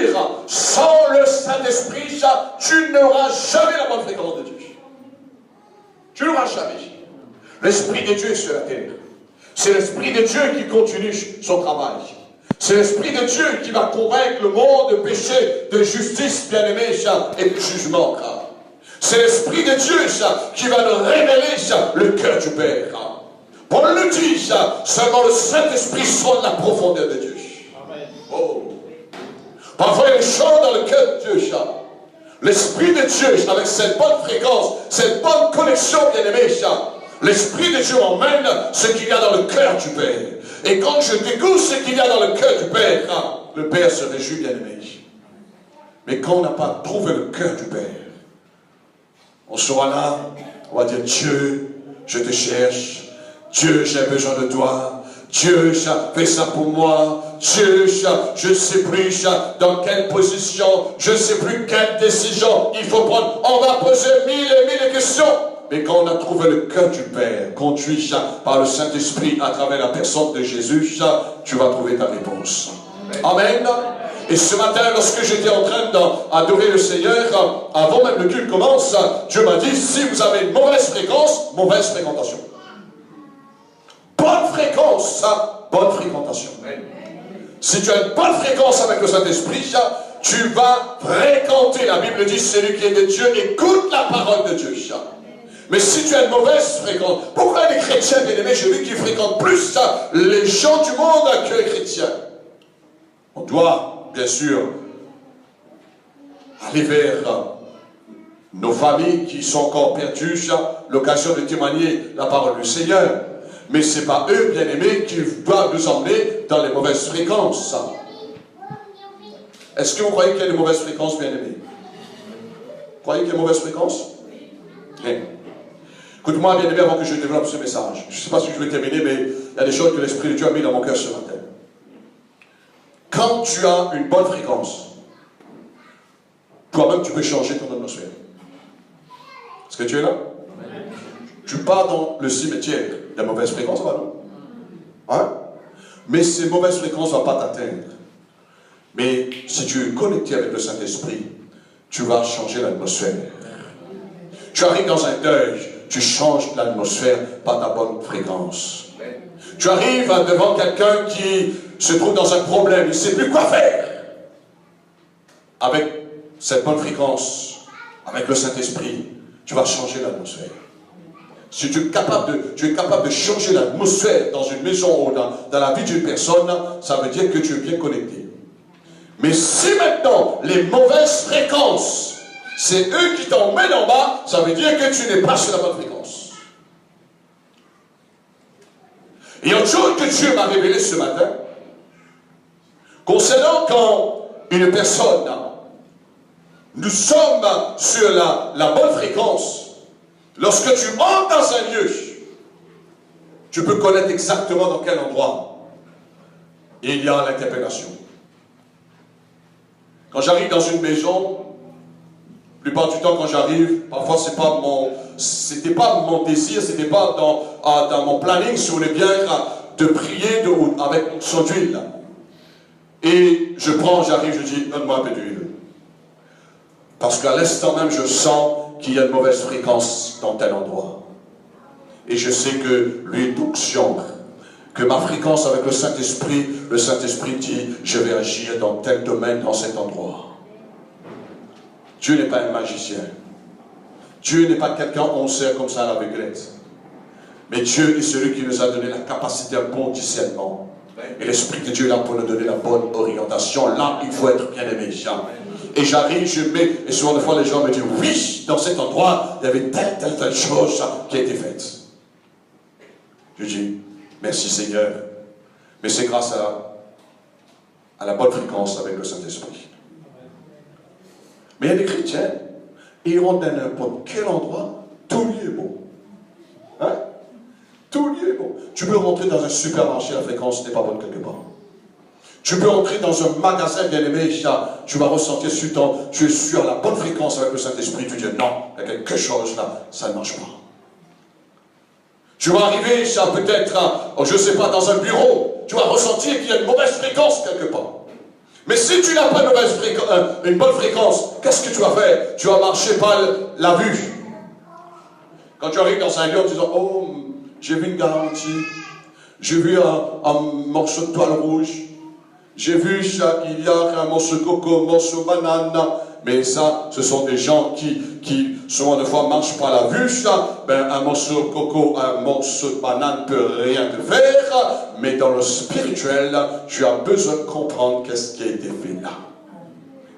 dire, sans le Saint-Esprit, tu n'auras jamais la bonne fréquence de Dieu. Tu n'auras jamais. L'Esprit de Dieu est sur la terre. C'est l'Esprit de Dieu qui continue son travail. C'est l'Esprit de Dieu qui va convaincre le monde de péché, de justice, bien-aimé, et de jugement. C'est l'Esprit de Dieu qui va nous révéler le cœur du Père. Paul le dit, seulement le Saint-Esprit sonde la profondeur de Dieu. Oh. Parfois il y a des choses dans le cœur de Dieu. L'Esprit de Dieu, avec cette bonne fréquence, cette bonne connexion, bien-aimé, l'Esprit de Dieu emmène ce qu'il y a dans le cœur du Père. Et quand je découvre ce qu'il y a dans le cœur du Père, le Père se réjouit, bien-aimé. Mais quand on n'a pas trouvé le cœur du Père, on sera là, on va dire, Dieu, je te cherche. Dieu, j'ai besoin de toi. Dieu, fais ça pour moi. Dieu, je ne sais plus dans quelle position, je ne sais plus quelle décision il faut prendre. On va poser mille et mille questions. Mais quand on a trouvé le cœur du Père, conduit par le Saint-Esprit à travers la personne de Jésus, tu vas trouver ta réponse. Amen. Et ce matin, lorsque j'étais en train d'adorer le Seigneur, avant même le culte commence, Dieu m'a dit, si vous avez une mauvaise fréquence, mauvaise fréquentation. Bonne fréquence, bonne fréquentation. Si tu as une bonne fréquence avec le Saint-Esprit, tu vas fréquenter. La Bible dit, celui qui est de Dieu, écoute la parole de Dieu. Mais si tu as une mauvaise fréquence, pourquoi les chrétiens, bien-aimés, j'ai vu qu'ils fréquentent plus les gens du monde que les chrétiens? On doit, bien sûr, aller vers nos familles qui sont encore perdues, l'occasion de témoigner la parole du Seigneur. Mais ce n'est pas eux, bien-aimés, qui doivent nous emmener dans les mauvaises fréquences. Est-ce que vous croyez qu'il y a des mauvaises fréquences, bien-aimés? Vous croyez qu'il y a des mauvaises fréquences? Bien. Écoute-moi, bien-aimé, avant que je développe ce message. Je ne sais pas si je vais terminer, mais il y a des choses que l'Esprit de Dieu a mis dans mon cœur ce matin. Quand tu as une bonne fréquence, toi-même, tu peux changer ton atmosphère. Est-ce que tu es là? Tu pars dans le cimetière, il y a mauvaise fréquence, ça va, non? Hein? Mais ces mauvaises fréquences ne vont pas t'atteindre. Mais si tu es connecté avec le Saint-Esprit, tu vas changer l'atmosphère. Tu arrives dans un deuil, tu changes l'atmosphère par ta bonne fréquence. Tu arrives devant quelqu'un qui se trouve dans un problème, il ne sait plus quoi faire. Avec cette bonne fréquence, avec le Saint-Esprit, tu vas changer l'atmosphère. Si tu es capable de changer l'atmosphère dans une maison ou dans la vie d'une personne, ça veut dire que tu es bien connecté. Mais si maintenant, les mauvaises fréquences, c'est eux qui t'emmènent en bas, ça veut dire que tu n'es pas sur la bonne fréquence. Et autre chose que Dieu m'a révélé ce matin, concernant quand une personne, nous sommes sur la bonne fréquence, lorsque tu entres dans un lieu, tu peux connaître exactement dans quel endroit il y a l'interpellation. Quand j'arrive dans une maison, la plupart du temps quand j'arrive, parfois c'était pas mon désir, c'était pas dans mon planning, si vous voulez bien, de prier avec son d'huile. Et j'arrive, je dis, donne-moi un peu d'huile. Parce qu'à l'instant même, je sens qu'il y a une mauvaise fréquence dans tel endroit. Et je sais que l'huile d'onction, que ma fréquence avec le Saint-Esprit dit, je vais agir dans tel domaine, dans cet endroit. Dieu n'est pas un magicien. Dieu n'est pas quelqu'un on sert comme ça à l'aveuglette. Mais Dieu est celui qui nous a donné la capacité à bon discernement. Et l'Esprit de Dieu est là pour nous donner la bonne orientation. Là, il faut être bien aimé. Et j'arrive, je mets, et souvent des fois les gens me disent, oui, dans cet endroit, il y avait telle chose qui a été faite. Je dis, merci Seigneur. Mais c'est grâce à la bonne fréquence avec le Saint-Esprit. Mais il y a des chrétiens, ils rentrent dans n'importe quel endroit, tout lieu est bon. Hein? Tout lieu est bon. Tu peux rentrer dans un supermarché, la fréquence n'est pas bonne quelque part. Tu peux entrer dans un magasin bien-aimé, tu vas ressentir tu es sur la bonne fréquence avec le Saint-Esprit, tu dis non, il y a quelque chose là, ça ne marche pas. Tu vas arriver, peut-être, je ne sais pas, dans un bureau, tu vas ressentir qu'il y a une mauvaise fréquence quelque part. Mais si tu n'as pas une bonne fréquence, qu'est-ce que tu vas faire? Tu vas marcher par la vue. Quand tu arrives dans un lieu en disant, oh, j'ai vu une garantie, j'ai vu un morceau de toile rouge, j'ai vu il y a un morceau de coco, un morceau de banane. Mais ça, ce sont des gens qui souvent de fois marchent par la vue. Ben, un morceau de coco, un morceau de banane ne peut rien te faire. Mais dans le spirituel, tu as besoin de comprendre qu'est-ce qui a été fait là.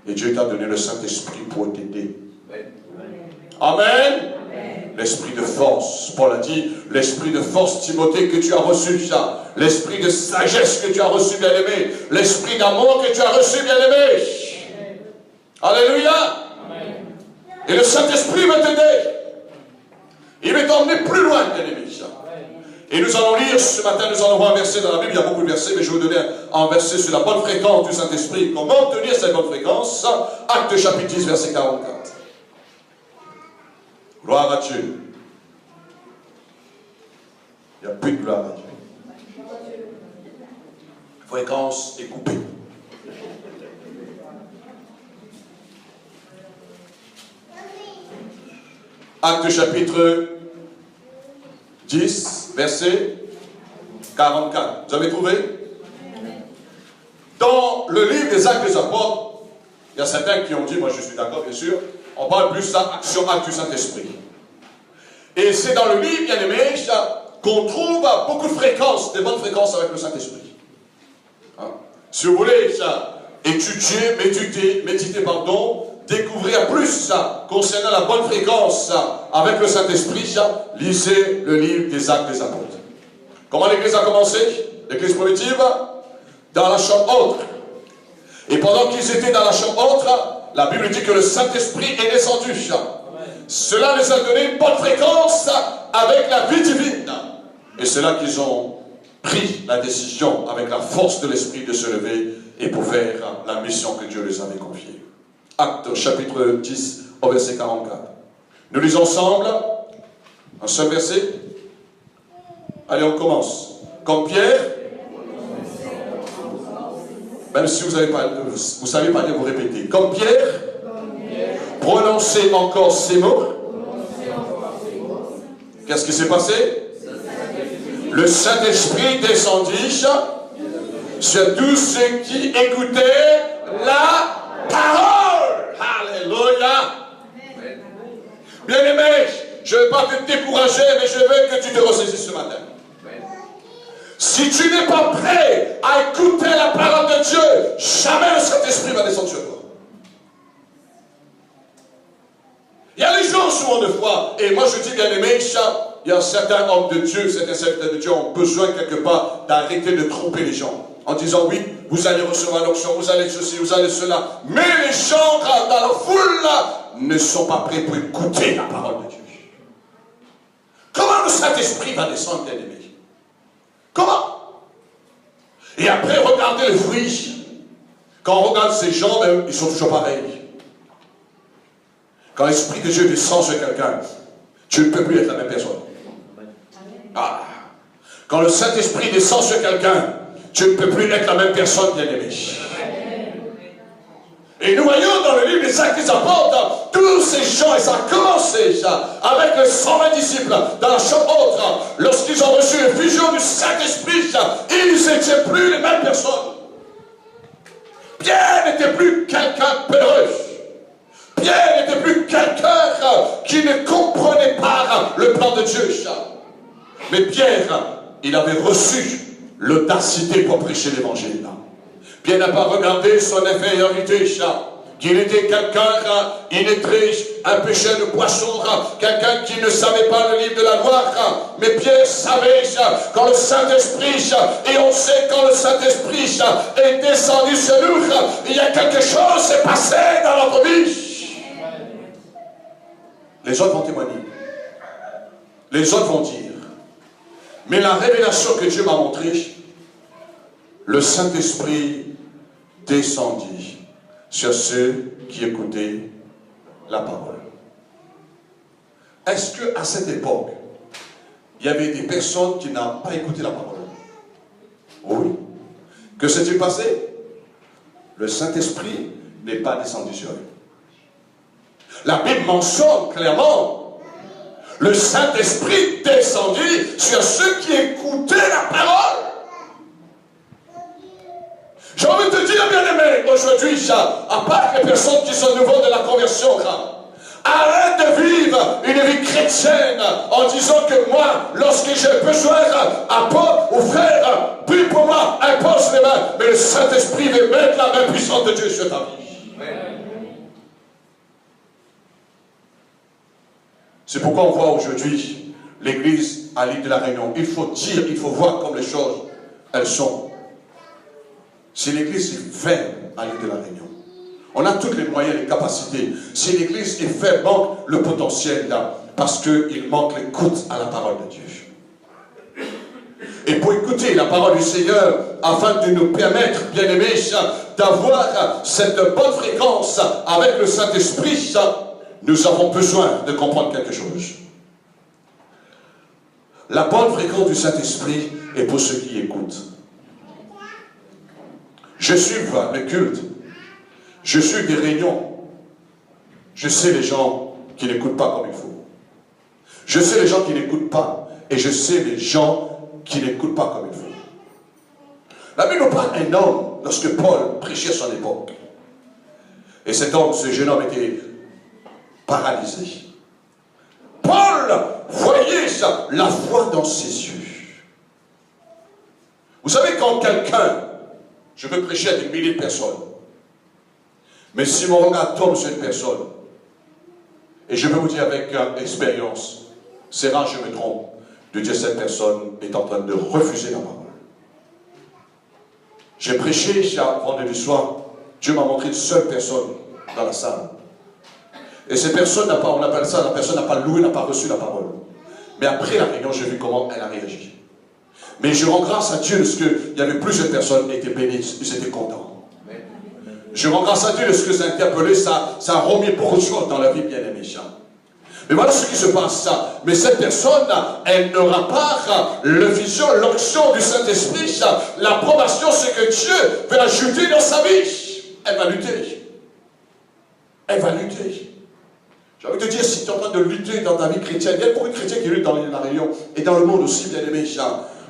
Et Dieu t'a donné le Saint-Esprit pour t'aider. Amen. L'esprit de force, Paul a dit, l'esprit de force, Timothée, que tu as reçu, ça. L'esprit de sagesse que tu as reçu, bien-aimé. L'esprit d'amour que tu as reçu, bien-aimé. Alléluia. Amen. Et le Saint-Esprit va t'aider. Il va t'emmener plus loin, bien-aimé. Et nous allons lire ce matin, nous allons voir un verset dans la Bible, il y a beaucoup de versets, mais je vais vous donner un verset sur la bonne fréquence du Saint-Esprit. Comment obtenir cette bonne fréquence? Actes chapitre 10, verset 44. Gloire à Dieu. Il n'y a plus de gloire à Dieu. La fréquence est coupée. Actes chapitre 10, verset 44. Vous avez trouvé? Dans le livre des Actes des Apôtres, il y a certains qui ont dit, moi je suis d'accord bien sûr, on parle plus d'action acte du Saint-Esprit. Et c'est dans le livre, bien aimé, qu'on trouve beaucoup de fréquences, des bonnes fréquences avec le Saint-Esprit. Hein? Si vous voulez étudier, méditer, découvrir plus concernant la bonne fréquence avec le Saint-Esprit, lisez le livre des Actes des Apôtres. Comment l'Église a commencé? L'Église primitive, dans la chambre haute. Et pendant qu'ils étaient dans la chambre haute, la Bible dit que le Saint-Esprit est descendu. Cela les a donné une bonne fréquence avec la vie divine. Et c'est là qu'ils ont pris la décision avec la force de l'Esprit de se lever et pour faire la mission que Dieu les avait confiée. Actes chapitre 10 au verset 44. Nous lisons ensemble un seul verset. Allez, on commence. Comme Pierre, même si vous savez pas lire, vous répétez. Comme Pierre, prononcez encore ces mots. Qu'est-ce qui s'est passé? Le Saint-Esprit descendit sur tous ceux qui écoutaient la parole. Alléluia. Bien-aimé, je ne veux pas te décourager, mais je veux que tu te ressaisisses ce matin. Si tu n'es pas prêt à écouter la parole de Dieu, jamais le Saint-Esprit va descendre sur toi. Il y a les gens souvent de foi, et moi je dis bien aimé, il y a certains hommes de Dieu, certains serviteurs de Dieu ont besoin quelque part d'arrêter de tromper les gens. En disant oui, vous allez recevoir l'onction, vous allez ceci, vous allez cela. Mais les gens dans la foule là, ne sont pas prêts pour écouter la parole de Dieu. Comment le Saint-Esprit va descendre, bien aimé? Comment? Et après, regardez le fruit. Quand on regarde ces gens, ben, ils sont toujours pareils. Quand l'Esprit de Dieu descend sur quelqu'un, tu ne peux plus être la même personne. Ah. Quand le Saint-Esprit descend sur quelqu'un, tu ne peux plus être la même personne, bien-aimé. Et nous voyons dans le livre des Actes des Apôtres, tous ces gens, et ça a commencé avec les 120 disciples dans la chambre haute, lorsqu'ils ont reçu l'effusion du Saint-Esprit, ils n'étaient plus les mêmes personnes. Pierre n'était plus quelqu'un de peureux. Pierre n'était plus quelqu'un qui ne comprenait pas le plan de Dieu. Mais Pierre, il avait reçu l'audacité pour prêcher l'évangile. Pierre n'a pas regardé son infériorité, qu'il était quelqu'un illettré, un pêcheur de poissons, quelqu'un qui ne savait pas le livre de la loi. Mais Pierre savait quand le Saint-Esprit, et on sait quand le Saint-Esprit est descendu sur nous, il y a quelque chose qui s'est passé dans notre vie. Les autres vont témoigner. Les autres vont dire. Mais la révélation que Dieu m'a montrée, le Saint-Esprit descendit sur ceux qui écoutaient la parole. Est-ce qu'à cette époque, il y avait des personnes qui n'ont pas écouté la parole? Oui. Que s'est-il passé? le Saint-Esprit n'est pas descendu sur eux. La Bible mentionne clairement le Saint-Esprit descendu sur ceux qui écoutaient la parole. J'ai envie de te dire, bien-aimé, aujourd'hui, à part les personnes qui sont nouveaux de la conversion, arrête de vivre une vie chrétienne en disant que moi, lorsque j'ai besoin, apôtre ou frère, puis pour moi, impose les mains, mais le Saint-Esprit veut mettre la main puissante de Dieu sur ta vie. C'est pourquoi on voit aujourd'hui l'église à l'île de la Réunion. Il faut dire, il faut voir comme les choses, elles sont. Si l'église est faible à l'île de la Réunion, on a tous les moyens, les capacités. Si l'église est faible, manque le potentiel là, parce qu'il manque l'écoute à la parole de Dieu. Et pour écouter la parole du Seigneur, afin de nous permettre, bien-aimés, d'avoir cette bonne fréquence avec le Saint-Esprit, nous avons besoin de comprendre quelque chose. La bonne fréquence du Saint-Esprit est pour ceux qui écoutent. Je suis le culte. Je suis des réunions. Je sais les gens qui n'écoutent pas comme il faut. Je sais les gens qui n'écoutent pas. Et je sais les gens qui n'écoutent pas comme il faut. La Bible nous parle d'un homme, lorsque Paul prêchait à son époque. Et cet homme, ce jeune homme était paralysé. Paul voyait la foi dans ses yeux. Vous savez, quand quelqu'un, je veux prêcher à des milliers de personnes, mais si mon regard tombe sur une personne, et je peux vous dire avec expérience, c'est rare, je me trompe, de dire cette personne est en train de refuser la parole. J'ai prêché vendredi soir, Dieu m'a montré une seule personne dans la salle. Et cette personne n'a pas, on appelle ça, la personne n'a pas loué, n'a pas reçu la parole. Mais après la réunion, j'ai vu comment elle a réagi. Mais je rends grâce à Dieu parce qu'il y avait plusieurs personnes qui étaient bénies, ils étaient contents. Je rends grâce à Dieu parce que ça a interpellé, ça a remis beaucoup de choses dans la vie bien-aimée. Mais voilà ce qui se passe. Mais cette personne, elle n'aura pas le vision, l'onction du Saint-Esprit. L'approbation, c'est que Dieu veut ajouter dans sa vie. Elle va lutter. Elle va lutter. J'ai envie de te dire, si tu es en train de lutter dans ta vie chrétienne, il y a beaucoup de chrétiens qui luttent dans la Réunion et dans le monde aussi, bien aimé.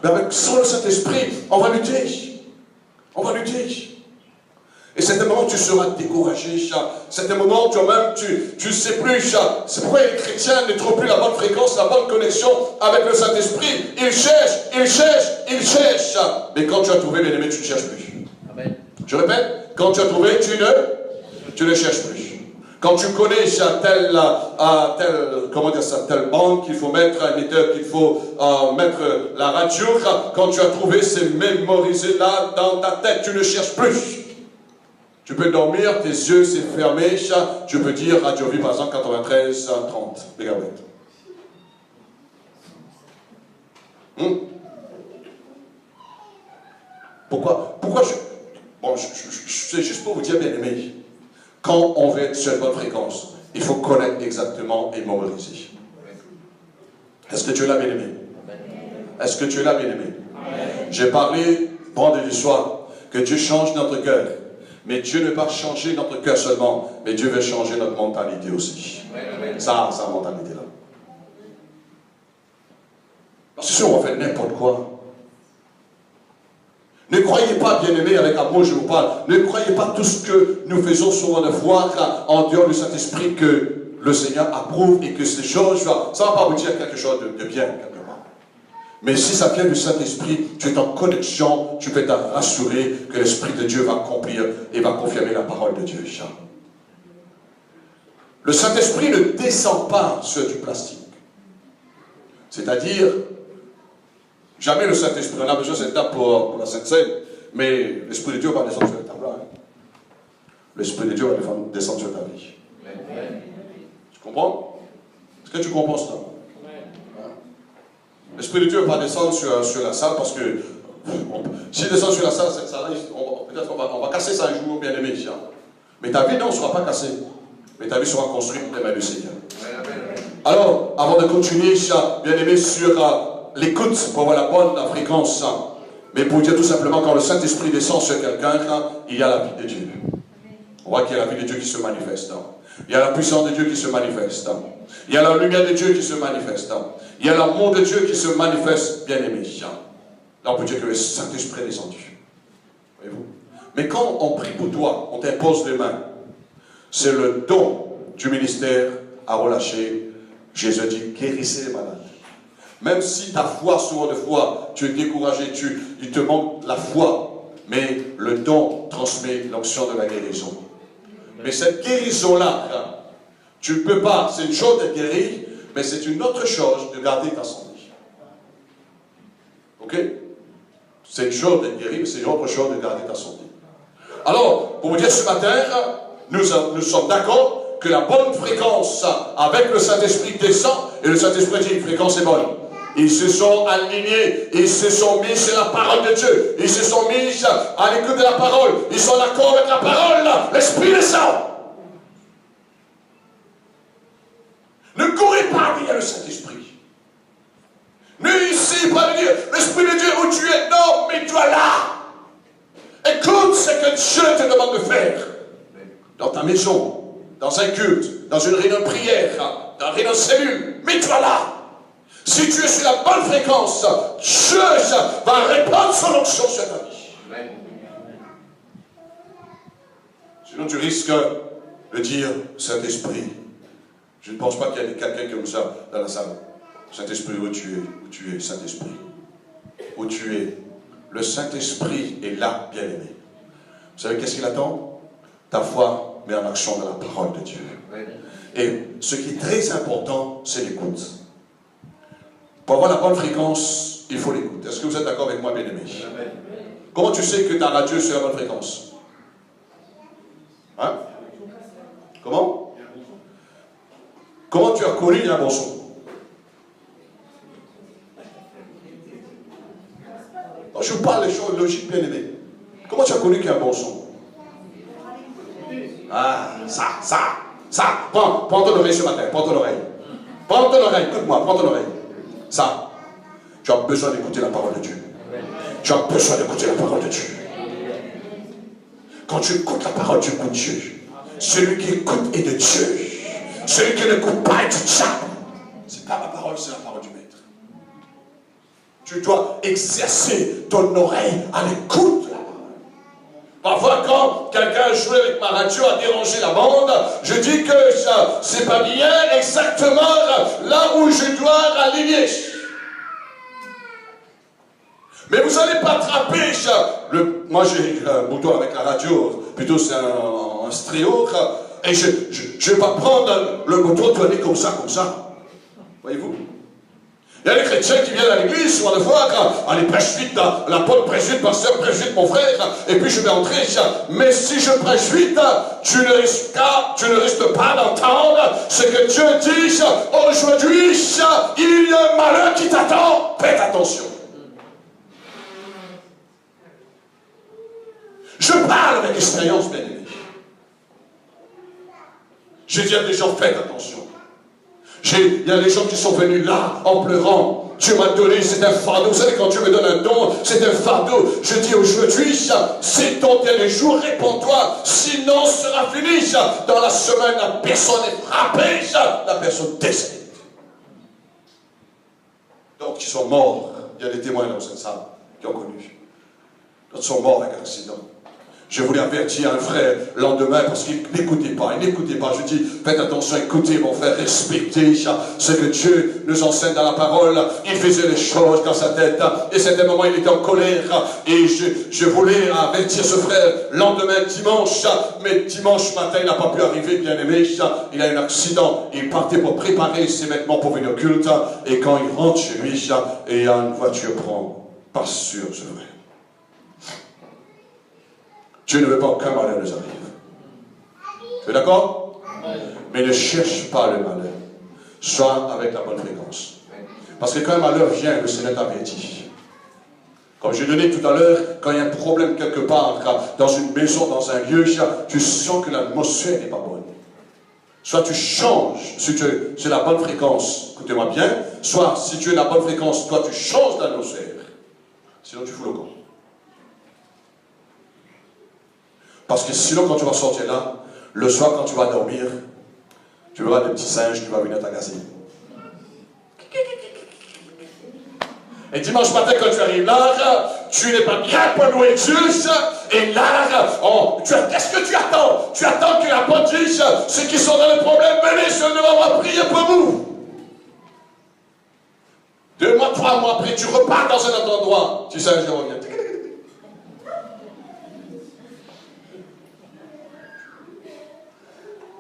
Mais avec sans le Saint-Esprit, on va lutter. On va lutter. Et c'est un moment où tu seras découragé, c'est un moment où toi-même, tu ne sais plus. C'est pourquoi les chrétiens ne trouvent plus la bonne fréquence, la bonne connexion avec le Saint-Esprit. Ils cherchent, ils cherchent, ils cherchent. Mais quand tu as trouvé, bien aimé, tu ne cherches plus. Amen. Je répète, quand tu as trouvé, tu ne cherches plus. Quand tu connais telle bande qu'il faut mettre, un éditeur qu'il faut mettre la radio, quand tu as trouvé, c'est mémorisé là dans ta tête, tu ne cherches plus. Tu peux dormir, tes yeux c'est fermé, tu peux dire Radio Vie par exemple 93 30 mégabytes. Pourquoi c'est juste pour vous dire, bien aimé, quand on veut être sur une bonne fréquence, il faut connaître exactement et mémoriser. Est-ce que tu es là, bien aimé? Est-ce que tu es là, bien aimé? J'ai parlé vendredi soir que Dieu change notre cœur. Mais Dieu ne veut pas changer notre cœur seulement, mais Dieu veut changer notre mentalité aussi. Ça, sa mentalité-là. Parce que si on fait n'importe quoi, ne croyez pas, bien-aimés, avec amour je vous parle, ne croyez pas tout ce que nous faisons souvent de voir en dehors du Saint-Esprit que le Seigneur approuve et que ces choses, ça ne va pas vous dire quelque chose de bien, quelque part. Mais si ça vient du Saint-Esprit, tu es en connexion, tu peux te rassurer que l'Esprit de Dieu va accomplir et va confirmer la parole de Dieu. Le Saint-Esprit ne descend pas sur du plastique. C'est-à-dire, jamais le Saint-Esprit, on a besoin de cette table pour la Sainte Seine, mais l'Esprit de Dieu va descendre sur la table. L'Esprit de Dieu va descendre sur ta vie. Tu comprends? Est-ce que tu comprends cela? L'Esprit de Dieu va descendre sur la salle parce que s'il descend sur la salle, cette salle peut-être on va casser ça un jour, bien aimé. Mais ta vie, non, ne sera pas cassée. Mais ta vie sera construite par les mains du Seigneur. Alors, avant de continuer, bien aimé, sur l'écoute pour avoir la bonne fréquence, Mais pour dire tout simplement, quand le Saint-Esprit descend sur quelqu'un, il y a la vie de Dieu. On voit qu'il y a la vie de Dieu qui se manifeste. Il y a la puissance de Dieu qui se manifeste. Il y a la lumière de Dieu qui se manifeste. Il y a l'amour de Dieu qui se manifeste, bien aimé. Là, on peut dire que le Saint-Esprit est descendu. Voyez-vous? Mais quand on prie pour toi, on t'impose les mains. C'est le don du ministère à relâcher. Jésus dit, guérissez les malades. Même si ta foi, souvent de foi, tu es découragé, il te manque la foi. Mais le don transmet l'onction de la guérison. Mais cette guérison-là, tu ne peux pas, c'est une chose d'être guéri, mais c'est une autre chose de garder ta santé. Ok? C'est une chose d'être guéri, mais c'est une autre chose de garder ta santé. Alors, pour vous dire ce matin, nous sommes d'accord que la bonne fréquence avec le Saint-Esprit descend, et le Saint-Esprit dit, une fréquence est bonne. Ils se sont alignés, ils se sont mis sur la parole de Dieu, ils se sont mis à l'écoute de la parole, ils sont d'accord avec la parole, l'Esprit descend. Ne courez pas derrière le Saint-Esprit. Ne ici pas de dire, l'Esprit de Dieu où tu es, non, mets-toi là. Écoute ce que Dieu te demande de faire. Dans ta maison, dans un culte, dans une réunion de prière, dans une réunion de cellule, mets-toi là. Si tu es sur la bonne fréquence, Dieu va répandre son onction sur ta vie. Sinon tu risques de dire, Saint-Esprit, je ne pense pas qu'il y ait quelqu'un comme ça dans la salle. Saint-Esprit, où tu es, Saint-Esprit. Où tu es. Le Saint-Esprit est là, bien-aimé. Vous savez qu'est-ce qu'il attend? Ta foi met en action dans la parole de Dieu. Et ce qui est très important, c'est l'écoute. Pour avoir la bonne fréquence, il faut l'écoute. Est-ce que vous êtes d'accord avec moi, bien-aimé? Comment tu sais que ta radio est sur la bonne fréquence? Hein? Comment? Comment tu as connu qu'il y a un bon son? Je vous parle des choses logiques, bien aimées. Comment tu as connu qu'il y a un bon son? Ah, ça. Prends ton oreille ce matin, prends ton oreille. Prends ton oreille, écoute-moi, prends ton oreille. Ça, tu as besoin d'écouter la parole de Dieu. Tu as besoin d'écouter la parole de Dieu. Quand tu écoutes la parole, tu écoutes Dieu. Celui qui écoute est de Dieu. Celui qui n'écoute pas est du diable. C'est pas ma parole, c'est la parole du Maître. Tu dois exercer ton oreille à l'écoute de la parole. Parfois, quand quelqu'un jouait avec ma radio a dérangé la bande, je dis que ça, c'est pas bien exactement là où je dois aligner. Mais vous n'allez pas attraper ça. Moi, j'ai un bouton avec la radio, plutôt c'est un stéréo, et je ne vais pas prendre le bouton tourner comme ça. Voyez-vous? Il y a des chrétiens qui viennent à l'église, souvent de fois, quand les prêche vite, l'apôtre prêche vite, pasteur prêche vite, mon frère, et puis je vais entrer. Mais si je prêche vite, tu ne risques pas d'entendre ce que Dieu dit. Aujourd'hui, il y a un malheur qui t'attend. Faites attention. Je parle avec expérience, bien aimé. J'ai dit à des gens, faites attention. Il y a des gens qui sont venus là en pleurant. Dieu m'a donné, c'est un fardeau. Vous savez, quand Dieu me donne un don, c'est un fardeau. Je dis aujourd'hui, c'est ton dernier jour, réponds-toi. Sinon, ce sera fini. Dans la semaine, la personne est frappée, la personne décède. Donc, ils sont morts. Il y a des témoins dans cette salle qui ont connu. D'autres sont morts avec un accident. Je voulais avertir un frère le lendemain parce qu'il n'écoutait pas, Je dis, faites attention, écoutez mon frère, respectez ce que Dieu nous enseigne dans la parole. Il faisait les choses dans sa tête et c'était un moment il était en colère et je voulais avertir ce frère le lendemain dimanche, mais dimanche matin il n'a pas pu arriver, bien aimé, il a eu un accident, il partait pour préparer ses vêtements pour venir au culte et quand il rentre chez lui, et une voiture prend, pas sûr ce frère. Dieu ne veut pas qu'un malheur nous arrive. Tu es d'accord? Mais ne cherche pas le malheur. Sois avec la bonne fréquence. Parce que quand un malheur vient, le Seigneur t'avertit. Comme j'ai donné tout à l'heure, quand il y a un problème quelque part, dans une maison, dans un lieu, tu sens que l'atmosphère n'est pas bonne. Soit tu changes, si tu es sur la bonne fréquence, écoutez-moi bien, soit si tu es la bonne fréquence, toi tu changes l'atmosphère. Sinon tu fous le camp. Parce que sinon, quand tu vas sortir là, le soir, quand tu vas dormir, tu verras des petits singes qui vont venir t'agacer. Et dimanche matin, quand tu arrives là, tu n'es pas bien pour louer Dieu. Et là, qu'est-ce que tu attends? Tu attends que la porte dise, ceux qui sont dans les problèmes, venez, je ne vais pas prier pour vous. 2 mois, 3 mois après, tu repars dans un autre endroit. Tu sais, je reviens.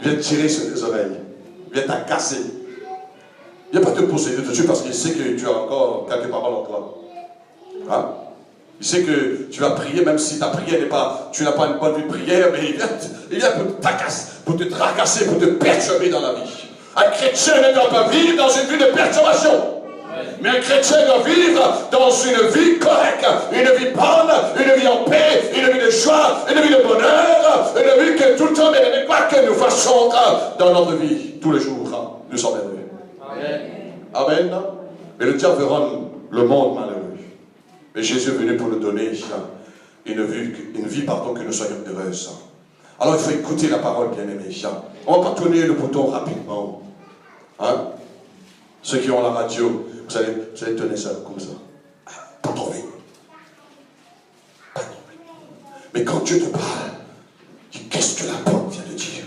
Viens te tirer sur tes oreilles. Viens t'agacer. Il ne vient pas te posséder dessus parce qu'il sait que tu as encore quelques paroles en toi. Hein? Il sait que tu vas prier, même si ta prière n'est pas, tu n'as pas une bonne vie de prière, mais il vient pour te tracasser, pour te perturber dans la vie. Un chrétien ne doit pas vivre dans une vie de perturbation. Mais un chrétien doit vivre dans une vie correcte, une vie bonne, une vie en paix, une vie de joie, une vie de bonheur, une vie que tout le temps, mais quoi que nous fassions dans notre vie, tous les jours, nous sommes heureux. Amen. Mais le diable veut rendre le monde malheureux. Mais Jésus est venu pour nous donner une vie que nous soyons heureux. Alors il faut écouter la parole, bien-aimés. On va pas tourner le bouton rapidement. Hein? Ceux qui ont la radio, vous allez tenir ça comme ça. Pas trop vite. Pas trop vite. Mais quand Dieu te parle, qu'est-ce que la porte vient de dire?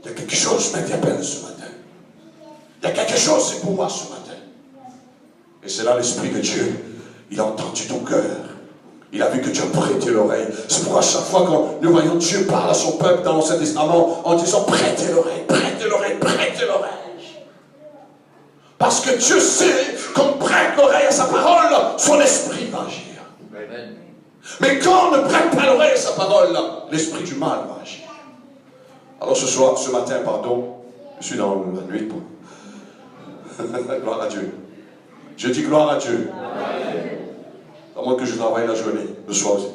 Il y a quelque chose qui m'interpelle ce matin. Il y a quelque chose, c'est pour moi ce matin. Et c'est là l'Esprit de Dieu. Il a entendu ton cœur. Il a vu que tu as prêté l'oreille. C'est pourquoi chaque fois que nous voyons Dieu parler à son peuple dans l'Ancien Testament en disant prêtez l'oreille, prêtez l'oreille, prêtez l'oreille. Parce que Dieu sait qu'on prête l'oreille à sa parole, son esprit va agir. Amen. Mais quand on ne prête pas l'oreille à sa parole, l'esprit du mal va agir. Alors ce matin, je suis dans la nuit pour... Gloire à Dieu. Je dis gloire à Dieu. Amen. À moins que je travaille la journée, le soir aussi.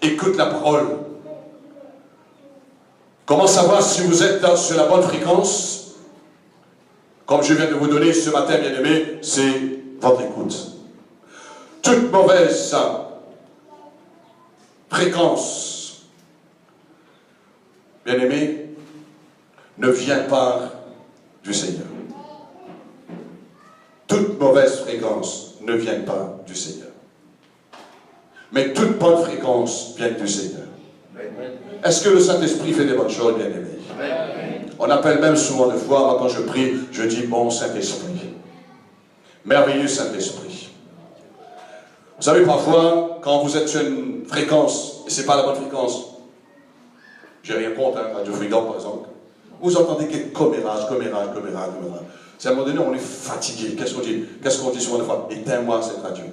Écoute la parole. Comment savoir si vous êtes sur la bonne fréquence? Comme je viens de vous donner ce matin, bien-aimé, c'est votre écoute. Toute mauvaise fréquence, bien-aimé, ne vient pas du Seigneur. Toute mauvaise fréquence ne vient pas du Seigneur. Mais toute bonne fréquence vient du Seigneur. Est-ce que le Saint-Esprit fait des bonnes choses, bien-aimé? On appelle même souvent des fois, moi quand je prie, je dis bon Saint-Esprit. Merveilleux Saint-Esprit. Vous savez, parfois, quand vous êtes sur une fréquence, et ce n'est pas la bonne fréquence, j'ai rien contre, Radio Freedom par exemple, vous entendez quel commérage. C'est à un moment donné, on est fatigué. Qu'est-ce qu'on dit? Qu'est-ce qu'on dit souvent des fois? Éteins-moi cette radio.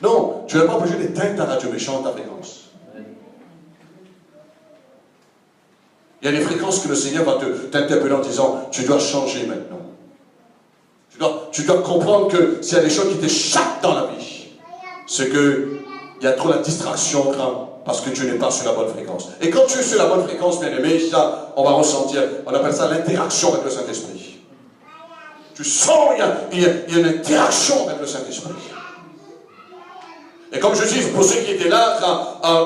Non, tu n'es pas obligé d'éteindre ta radio, mais chante ta fréquence. Il y a des fréquences que le Seigneur va t'interpeller en disant, tu dois changer maintenant. Tu dois comprendre que s'il y a des choses qui t'échappent dans la vie, c'est qu'il y a trop la distraction parce que tu n'es pas sur la bonne fréquence. Et quand tu es sur la bonne fréquence, bien-aimé, ça, on va ressentir, on appelle ça l'interaction avec le Saint-Esprit. Tu sens, il y a une interaction avec le Saint-Esprit. Et comme je dis, pour ceux qui étaient là,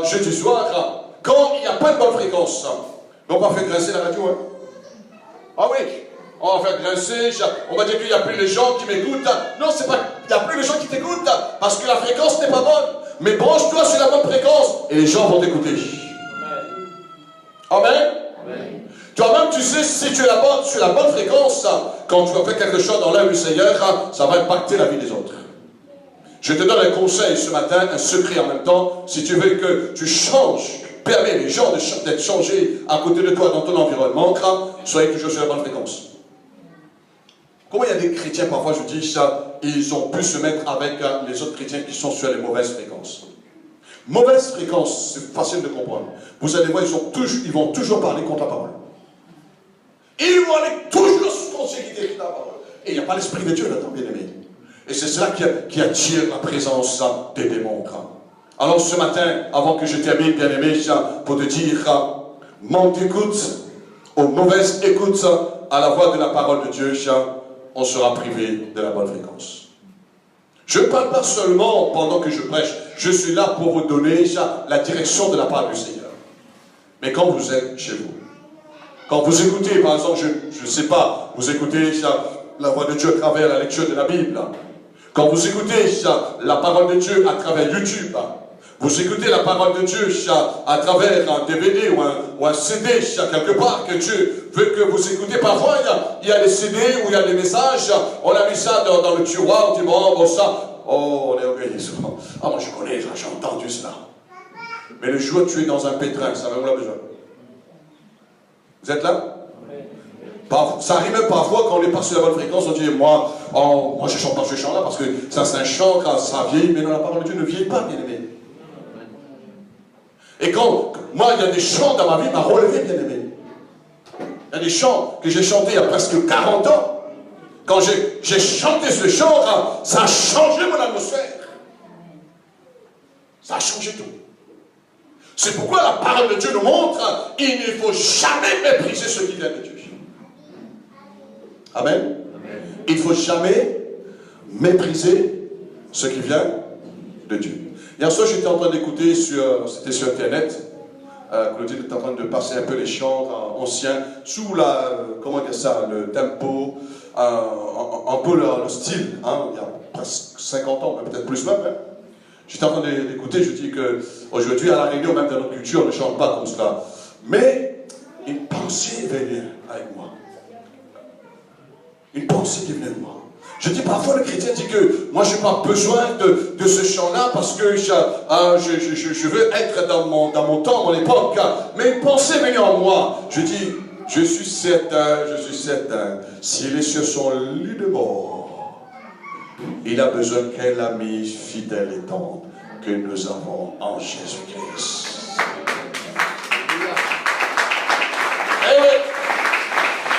jeudi soir, quand il n'y a pas de bonne fréquence, on va faire grincer la radio, hein? Ah oui, on va faire grincer, on va dire qu'il n'y a plus les gens qui m'écoutent. Non, c'est pas, il n'y a plus les gens qui t'écoutent, parce que la fréquence n'est pas bonne. Mais branche-toi sur la bonne fréquence, et les gens vont t'écouter. Amen. Amen. Toi-même, tu sais, si tu es sur la bonne fréquence, quand tu vas faire quelque chose dans l'œuvre du Seigneur, ça va impacter la vie des autres. Je te donne un conseil ce matin, un secret en même temps, si tu veux que tu changes, permets les gens d'être changés à côté de toi dans ton environnement, soyez toujours sur la bonne fréquence. Comment il y a des chrétiens, parfois je dis ça, ils ont pu se mettre avec les autres chrétiens qui sont sur les mauvaises fréquences. Mauvaise fréquence, c'est facile de comprendre. Vous allez voir, ils vont toujours parler contre la parole. Ils vont aller toujours contre ce qui est la parole. Et il n'y a pas l'Esprit de Dieu là-dedans, bien aimé. Et c'est cela qui attire la présence des démons. Alors ce matin, avant que je termine, bien aimé, pour te dire, manque d'écoute, aux mauvaises écoutes à la voix de la parole de Dieu, on sera privé de la bonne fréquence. Je ne parle pas seulement pendant que je prêche, je suis là pour vous donner la direction de la part du Seigneur. Mais quand vous êtes chez vous, quand vous écoutez, par exemple, je ne sais pas, vous écoutez la voix de Dieu à travers la lecture de la Bible. Quand vous écoutez la parole de Dieu à travers YouTube, vous écoutez la parole de Dieu à travers un DVD ou un CD quelque part que Dieu veut que vous écoutez. Parfois, il y a des CD où il y a des messages, on a mis ça dans le tiroir, on dit bon ça, oh on est orgueilleux. Ah moi je connais, j'ai entendu cela. Mais le jour où tu es dans un pétrin, ça va vous besoin. Vous êtes là? Ça arrive même parfois quand on n'est pas sur la bonne fréquence, on dit moi je chante pas ce chant-là parce que ça c'est un chant, ça vieillit, mais dans la parole de Dieu ne vieillit pas, bien aimé. Et quand, moi il y a des chants dans ma vie, m'a relevé, bien aimé. Il y a des chants que j'ai chantés il y a presque 40 ans. Quand j'ai chanté ce chant, ça a changé mon atmosphère. Ça a changé tout. C'est pourquoi la parole de Dieu nous montre il ne faut jamais mépriser ce qui vient de Dieu. Amen. Il ne faut jamais mépriser ce qui vient de Dieu. Hier soir, j'étais en train d'écouter, c'était sur Internet, Claudine était en train de passer un peu les chants anciens, sous comment dire ça, le tempo, un peu le style, hein, il y a presque 50 ans, peut-être plus même. Hein. J'étais en train d'écouter, je dis qu'aujourd'hui, à la Réunion, même dans notre culture, on ne chante pas comme cela. Mais une pensée venait avec moi. Une pensée qui venait de moi. Je dis parfois, le chrétien dit que moi, je n'ai pas besoin de ce chant-là parce que je veux être dans mon temps, mon époque. Mais une pensée venait en moi. Je dis, je suis certain, si les cieux sont lus de mort, il a besoin qu'un ami fidèle et tendre que nous avons en Jésus-Christ.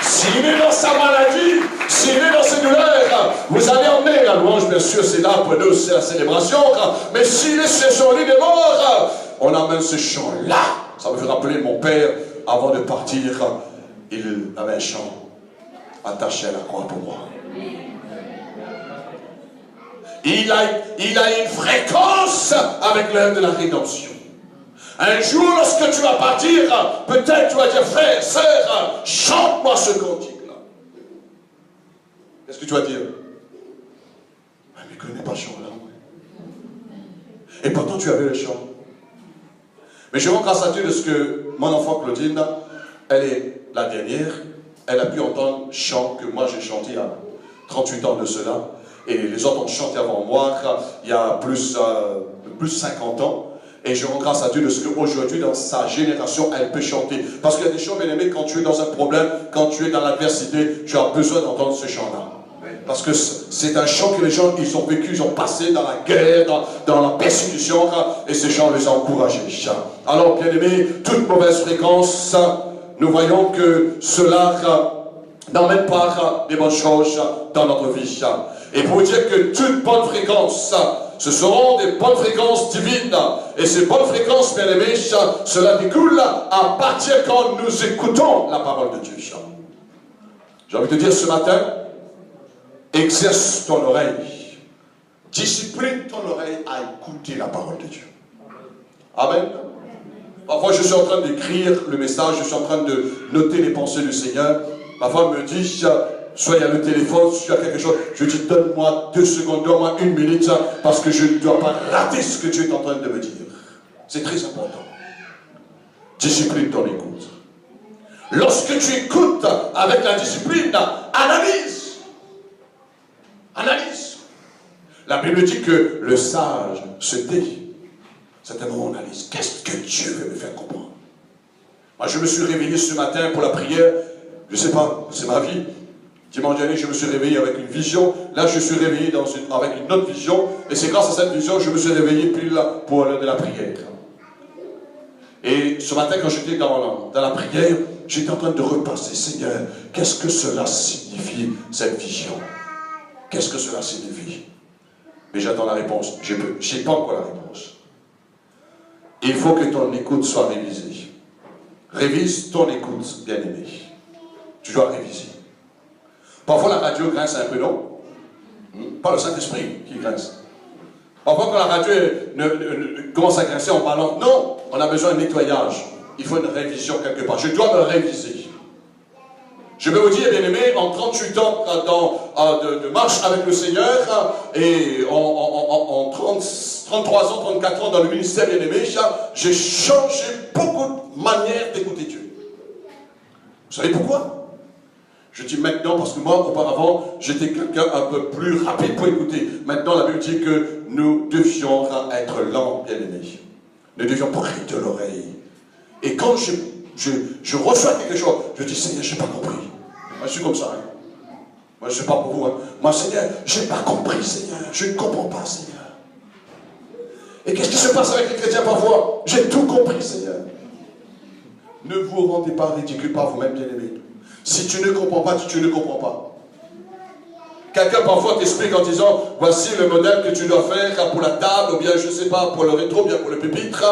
S'il est dans sa maladie, s'il est dans ses douleurs, vous allez emmener la louange, bien sûr, c'est là pour nous, c'est la célébration. Mais s'il est sur son lit de mort, on amène ce chant-là. Ça me fait rappeler mon père, avant de partir, il avait un chant attaché à la croix pour moi. Il a une fréquence avec l'heure de la rédemption. Un jour, lorsque tu vas partir, peut-être tu vas dire, frère, sœur, chante-moi ce cantique-là. Qu'est-ce que tu vas dire? Mais je ne connais pas ce chant-là. Et pourtant, tu avais le chant. Mais je rends grâce à Dieu de ce que mon enfant Claudine, elle est la dernière, elle a pu entendre le chant que moi j'ai chanté il y a 38 ans de cela. Et les autres ont chanté avant moi, il y a plus 50 ans. Et je rends grâce à Dieu de ce qu'aujourd'hui, dans sa génération, elle peut chanter. Parce qu'il y a des chants, bien aimés, quand tu es dans un problème, quand tu es dans l'adversité, tu as besoin d'entendre ce chant-là. Parce que c'est un chant que les gens, ils ont vécu, ils ont passé dans la guerre, dans la persécution, et ce chant les a encouragés. Alors, bien aimés, toute mauvaise fréquence, nous voyons que cela n'emmène pas des bonnes choses dans notre vie. Et pour dire que toute bonne fréquence, ce seront des bonnes fréquences divines. Et ces bonnes fréquences, bien aimés, cela découle à partir quand nous écoutons la parole de Dieu. J'ai envie de te dire ce matin, exerce ton oreille. Discipline ton oreille à écouter la parole de Dieu. Amen. Parfois, je suis en train d'écrire le message, je suis en train de noter les pensées du Seigneur. Parfois, il me dit, soit il y a le téléphone, soit il y a quelque chose. Je dis, donne-moi 2 secondes, donne-moi 1 minute, parce que je ne dois pas rater ce que tu es en train de me dire. C'est très important. Discipline ton écoute. Lorsque tu écoutes avec la discipline, analyse. Analyse. La Bible dit que le sage se tait. C'est un moment où on analyse. Qu'est-ce que Dieu veut me faire comprendre? Moi, je me suis réveillé ce matin pour la prière. Je ne sais pas, c'est ma vie. Dimanche dernier, je me suis réveillé avec une vision. Là, je suis réveillé avec une autre vision. Et c'est grâce à cette vision que je me suis réveillé pile pour l'heure de la prière. Et ce matin, quand j'étais dans la prière, j'étais en train de repasser. Seigneur, qu'est-ce que cela signifie, cette vision? Qu'est-ce que cela signifie? Mais j'attends la réponse. Je n'ai pas encore la réponse. Il faut que ton écoute soit révisée. Révise ton écoute, bien-aimé. Tu dois réviser. Parfois la radio grince un peu, non? Pas le Saint-Esprit qui grince. Parfois quand la radio commence à grincer, on balance. Non, on a besoin de nettoyage. il faut une révision quelque part. Je dois me réviser. Je vais vous dire, bien aimé, en 38 ans de marche avec le Seigneur, et en 33 ans, 34 ans dans le ministère, bien aimé, j'ai changé beaucoup de manières d'écouter Dieu. Vous savez pourquoi? Je dis maintenant parce que moi, auparavant, j'étais quelqu'un un peu plus rapide pour écouter. Maintenant, la Bible dit que nous devions être lents, bien aimés. Nous devions prêter l'oreille. Et quand je reçois quelque chose, je dis, Seigneur, je n'ai pas compris. Moi, je suis comme ça. Hein. Moi, je ne sais pas pour vous. Hein. Moi, Seigneur, je n'ai pas compris, Seigneur. Je ne comprends pas, Seigneur. Et qu'est-ce qui se passe avec les chrétiens parfois? J'ai tout compris, Seigneur. Ne vous rendez pas ridicule par vous-même, bien-aimés. Si tu ne comprends pas, tu ne comprends pas. Quelqu'un parfois t'explique en disant, voici le modèle que tu dois faire pour la table, ou bien, je ne sais pas, pour le rétro, ou bien pour le pupitre.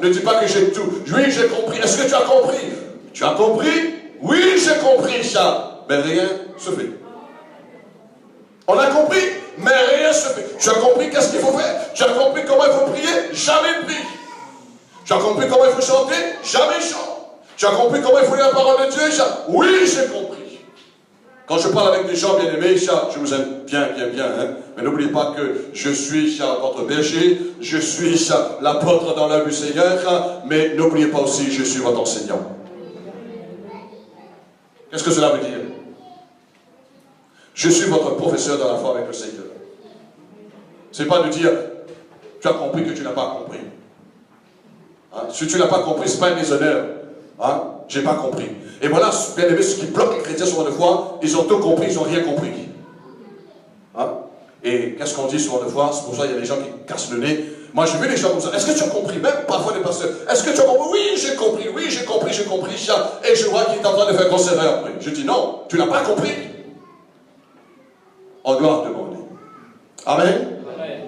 Ne dis pas que j'ai tout. Oui, j'ai compris. Est-ce que tu as compris? Tu as compris? Oui, j'ai compris ça. Mais rien se fait. On a compris, mais rien se fait. Tu as compris qu'est-ce qu'il faut faire? Tu as compris comment il faut prier? Jamais prie. Tu as compris comment il faut chanter? Jamais chante. Tu as compris comment il faut lire la parole de Dieu? Oui, j'ai compris. Quand je parle avec des gens bien aimés, je vous aime bien, bien, bien. Hein? Mais n'oubliez pas que je suis votre berger, je suis l'apôtre dans l'œuvre du Seigneur, mais n'oubliez pas aussi, je suis votre enseignant. Qu'est-ce que cela veut dire? Je suis votre professeur dans la foi avec le Seigneur. Ce n'est pas de dire, tu as compris que tu n'as pas compris. Hein? Si tu n'as pas compris, ce n'est pas un déshonneur. Hein? Je n'ai pas compris. Et voilà, bien aimé, ce qui bloque les chrétiens souvent de fois, ils ont tout compris, ils n'ont rien compris. Hein? Et qu'est-ce qu'on dit souvent de fois? C'est pour ça qu'il y a des gens qui cassent le nez. Moi, j'ai vu les gens comme ça. Est-ce que tu as compris? Même parfois des pasteurs. Est-ce que tu as compris? Oui, j'ai compris. Oui, j'ai compris, j'ai compris. Et je vois qu'il est en train de faire grosse erreur après. Je dis non, tu n'as pas compris. On doit demander. Amen. Amen.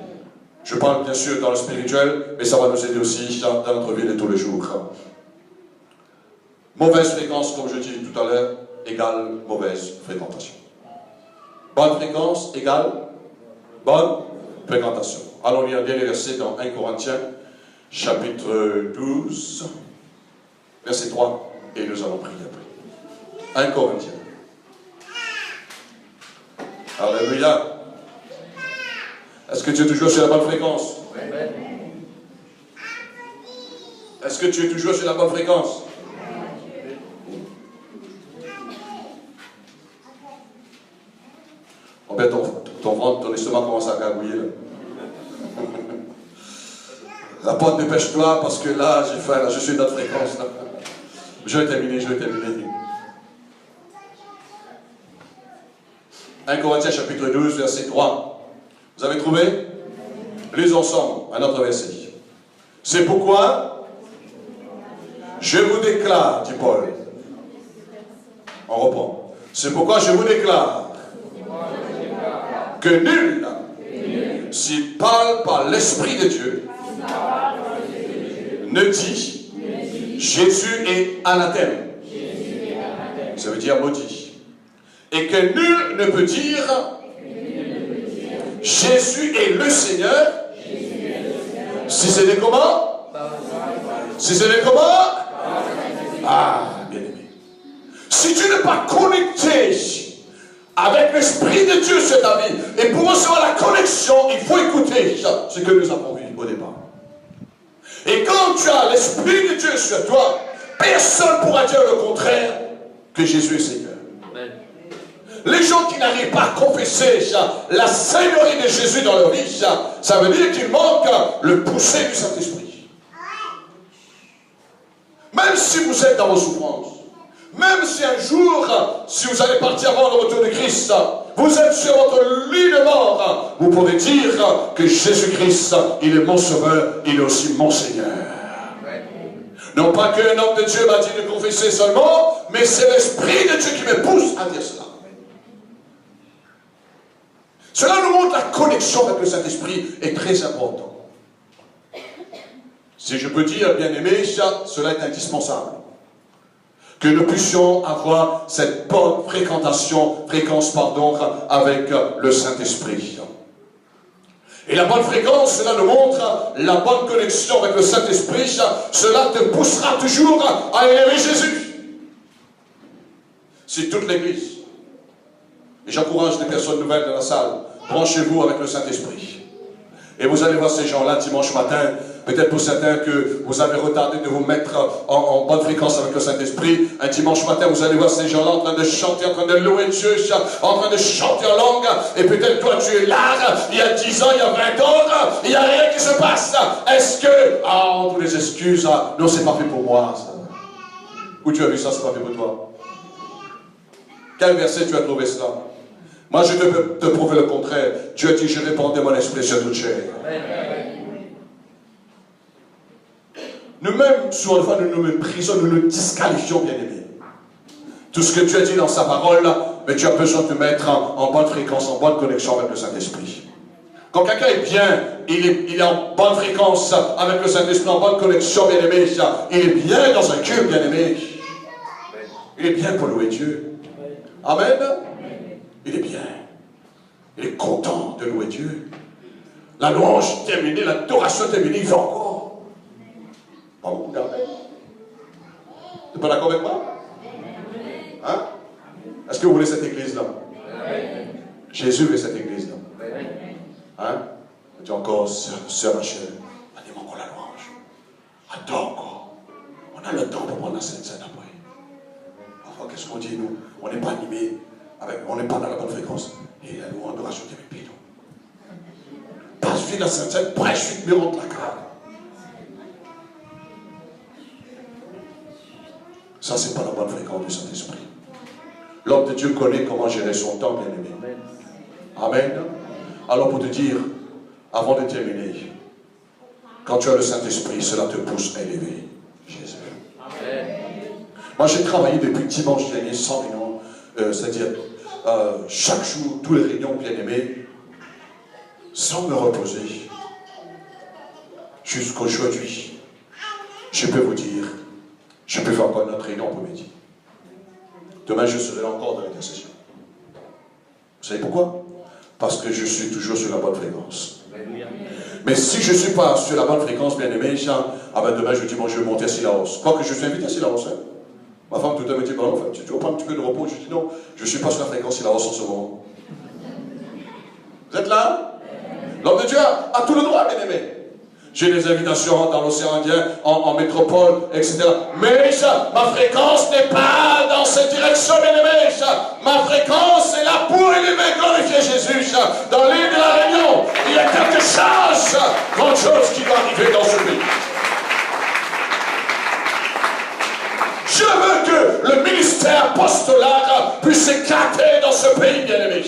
Je parle bien sûr dans le spirituel, mais ça va nous aider aussi dans notre vie de tous les jours. Mauvaise fréquence, comme je dis tout à l'heure, égale mauvaise fréquentation. Bonne fréquence égale bonne fréquentation. Allons lire bien les versets dans 1 Corinthiens, chapitre 12, verset 3, et nous allons prier après. 1 Corinthiens. Alléluia. Est-ce que tu es toujours sur la bonne fréquence? Est-ce que tu es toujours sur la bonne fréquence? Oh ben ton ventre, ton estomac commence à gargouiller. La porte, dépêche-toi parce que là, j'ai faim, là, je suis dans notre fréquence. Là. Je vais terminer. 1 Corinthiens chapitre 12, verset 3. Vous avez trouvé? Lisons ensemble un autre verset. C'est pourquoi je vous déclare, dit Paul. On reprend. C'est pourquoi je vous déclare que nul, s'il parle par l'Esprit de Dieu, ne dit Jésus est anathème. Ça veut dire maudit. Et que nul ne peut dire Jésus est le Seigneur. Si c'est des comment? Si c'est des comment? Ah, bien aimé. Si tu n'es pas connecté avec l'Esprit de Dieu, c'est ta vie. Et pour recevoir la connexion, il faut écouter ce que nous avons vu au départ. Et quand tu as l'Esprit de Dieu sur toi, personne ne pourra dire le contraire que Jésus est Seigneur. Amen. Les gens qui n'arrivent pas à confesser la Seigneurie de Jésus dans leur vie, ça veut dire qu'il manque le pousser du Saint-Esprit. Même si vous êtes dans vos souffrances, même si un jour, si vous allez partir avant le retour de Christ, vous êtes sur votre lit de mort, vous pouvez dire que Jésus-Christ, il est mon sauveur, il est aussi mon Seigneur. Non pas qu'un homme de Dieu m'a dit de confesser seulement, mais c'est l'Esprit de Dieu qui me pousse à dire cela. Cela nous montre la connexion avec le Saint-Esprit est très important. Si je peux dire, bien aimé, cela est indispensable. Que nous puissions avoir cette bonne fréquence avec le Saint-Esprit. Et la bonne fréquence, cela nous montre la bonne connexion avec le Saint-Esprit. Cela te poussera toujours à élever Jésus. C'est toute l'Église. Et j'encourage les personnes nouvelles dans la salle. Branchez-vous avec le Saint-Esprit. Et vous allez voir ces gens-là dimanche matin. Peut-être pour certains que vous avez retardé de vous mettre en bonne fréquence avec le Saint-Esprit. Un dimanche matin, vous allez voir ces gens-là en train de chanter, en train de louer Dieu, en train de chanter en langue. Et peut-être toi, tu es là, il y a 10 ans, il y a 20 ans, il n'y a rien qui se passe. Est-ce que... Ah, on vous les excuses. Non, c'est pas fait pour moi. Ça. Où tu as vu ça, c'est pas fait pour toi? Quel verset tu as trouvé cela? Moi, je peux te prouver le contraire. Dieu a dit, je répandrai mon esprit sur toute chair. Nous-mêmes, souvent une fois, nous nous méprisons, nous nous disqualifions, bien aimés. Tout ce que Dieu a dit dans sa parole, mais tu as besoin de te mettre en bonne fréquence, en bonne connexion avec le Saint-Esprit. Quand quelqu'un est bien, il est en bonne fréquence avec le Saint-Esprit, en bonne connexion, bien aimé, il est bien dans un culte, bien aimé. Il est bien pour louer Dieu. Amen. Il est bien. Il est content de louer Dieu. La louange terminée, l'adoration terminée, il fait encore. Pas beaucoup d'arrêt. Tu n'es pas d'accord avec moi? Hein? Est-ce que vous voulez cette église-là? Jésus veut cette église-là. Hein? Tu dis encore, sœur Rachel, anime encore la louange. Attends encore. On a le temps pour prendre la scène après. Parfois, qu'est-ce qu'on dit, nous? On n'est pas animé, on n'est pas dans la bonne fréquence. Et la louange de rajouter mes pieds. Passe vite la scène, prêche vite, mais rentre la carte. Ça, c'est pas la bonne fréquence du Saint-Esprit. L'homme de Dieu connaît comment gérer son temps, bien aimé. Amen. Alors, pour te dire, avant de terminer, quand tu as le Saint-Esprit, cela te pousse à élever Jésus. Amen. Moi, j'ai travaillé depuis dimanche dernier sans réunion, c'est-à-dire chaque jour, tous les réunions, bien aimés, sans me reposer, jusqu'aujourd'hui. Je peux vous dire, je peux faire encore notre réunion pour midi. Demain, je serai encore dans l'intercession. Vous savez pourquoi? Parce que je suis toujours sur la bonne fréquence. Mais si je ne suis pas sur la bonne fréquence, bien aimé, demain, je dis, bon, je vais monter à Silaos. Quoique je suis invité à Silaos. Hein? Ma femme tout à l'heure me dit, bon, tu veux prendre un petit peu de repos? Je dis, non, je ne suis pas sur la fréquence Silaos en ce moment. Vous êtes là? L'homme de Dieu a tout le droit, bien aimé. J'ai des invitations dans l'océan Indien, en métropole, etc. Mais ma fréquence n'est pas dans cette direction, bien aimé. Ma fréquence est là pour élever, glorifier Jésus. Dans l'île de la Réunion, il y a quelque chose, grande chose qui doit arriver dans ce pays. Je veux que le ministère apostolat puisse éclater dans ce pays, bien aimé.